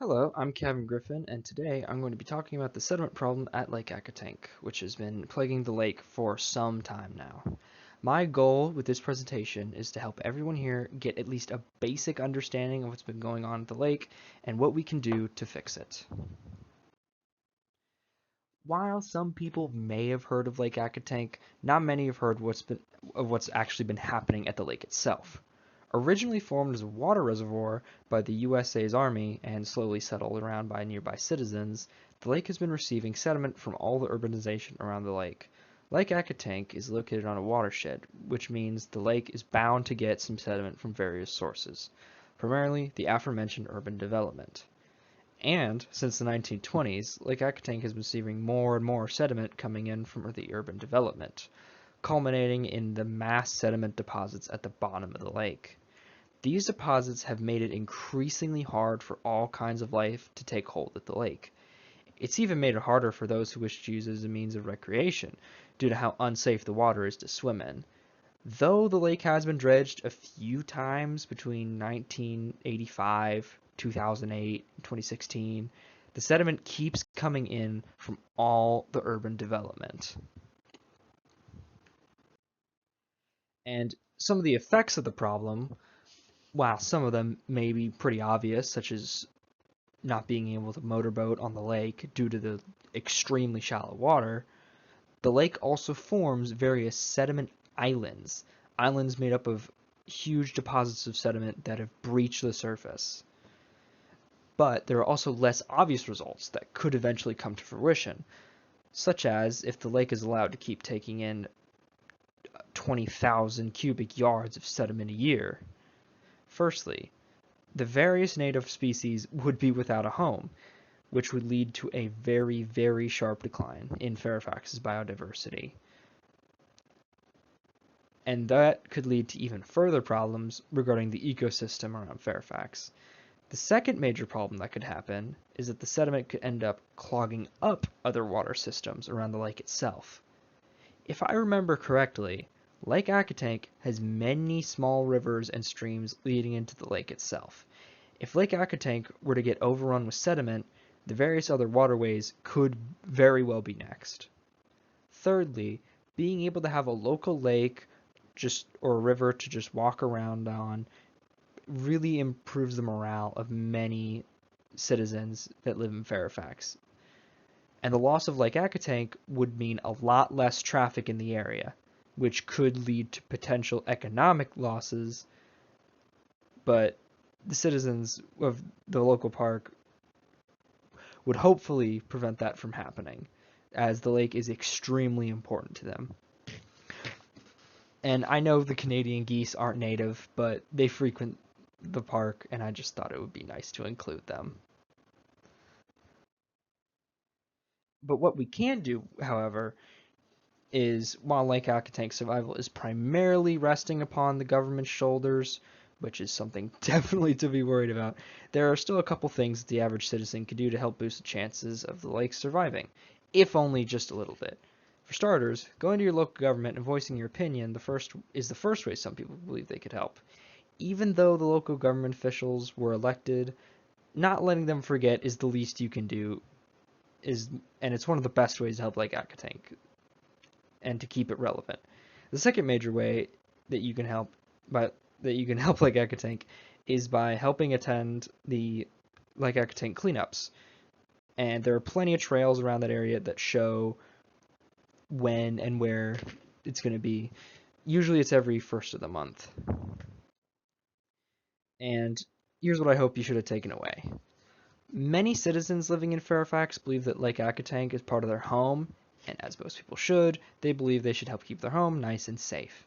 Hello, I'm Cavan Griffin, and today I'm going to be talking about the sediment problem at Lake Accotink, which has been plaguing the lake for some time now. My goal with this presentation is to help everyone here get at least a basic understanding of what's been going on at the lake and what we can do to fix it. While some people may have heard of Lake Accotink, not many have heard what's actually been happening at the lake itself. Originally formed as a water reservoir by the USA's Army and slowly settled around by nearby citizens, the lake has been receiving sediment from all the urbanization around the lake. Lake Accotink is located on a watershed, which means the lake is bound to get some sediment from various sources, primarily the aforementioned urban development. And since the 1920s, Lake Accotink has been receiving more and more sediment coming in from the urban development, culminating in the mass sediment deposits at the bottom of the lake. These deposits have made it increasingly hard for all kinds of life to take hold at the lake. It's even made it harder for those who wish to use it as a means of recreation, due to how unsafe the water is to swim in. Though the lake has been dredged a few times between 1985, 2008, and 2016, the sediment keeps coming in from all the urban development. And some of the effects of the problem, while some of them may be pretty obvious, such as not being able to motorboat on the lake due to the extremely shallow water, the lake also forms various sediment islands, islands made up of huge deposits of sediment that have breached the surface. But there are also less obvious results that could eventually come to fruition, such as if the lake is allowed to keep taking in 20,000 cubic yards of sediment a year. Firstly, the various native species would be without a home, which would lead to a very, very sharp decline in Fairfax's biodiversity. And that could lead to even further problems regarding the ecosystem around Fairfax. The second major problem that could happen is that the sediment could end up clogging up other water systems around the lake itself. If I remember correctly, Lake Accotink has many small rivers and streams leading into the lake itself. If Lake Accotink were to get overrun with sediment, the various other waterways could very well be next. Thirdly, being able to have a local lake or a river to just walk around on really improves the morale of many citizens that live in Fairfax. And the loss of Lake Accotink would mean a lot less traffic in the area, which could lead to potential economic losses, but the citizens of the local park would hopefully prevent that from happening, as the lake is extremely important to them. And I know the Canadian geese aren't native, but they frequent the park, and I just thought it would be nice to include them. But what we can do, however, is while Lake Accotink survival is primarily resting upon the government's shoulders, which is something definitely to be worried about, there are still a couple things that the average citizen can do to help boost the chances of the lake surviving, if only just a little bit. For starters, going to your local government and voicing your opinion is the first way some people believe they could help. Even though the local government officials were elected, not letting them forget is the least you can do, and it's one of the best ways to help Lake Accotink and to keep it relevant. The second major way that you can help Lake Accotink is by helping attend the Lake Accotink cleanups. And there are plenty of trails around that area that show when and where it's going to be. Usually it's every first of the month. And here's what I hope you should have taken away. Many citizens living in Fairfax believe that Lake Accotink is part of their home, and as most people should, they believe they should help keep their home nice and safe.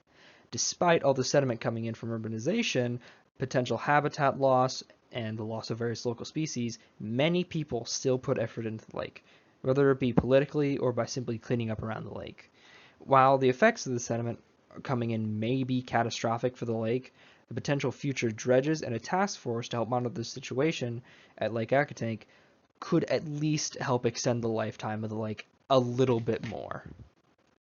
Despite all the sediment coming in from urbanization, potential habitat loss, and the loss of various local species, many people still put effort into the lake, whether it be politically or by simply cleaning up around the lake. While the effects of the sediment coming in may be catastrophic for the lake, the potential future dredges and a task force to help monitor the situation at Lake Accotink could at least help extend the lifetime of the lake a little bit more.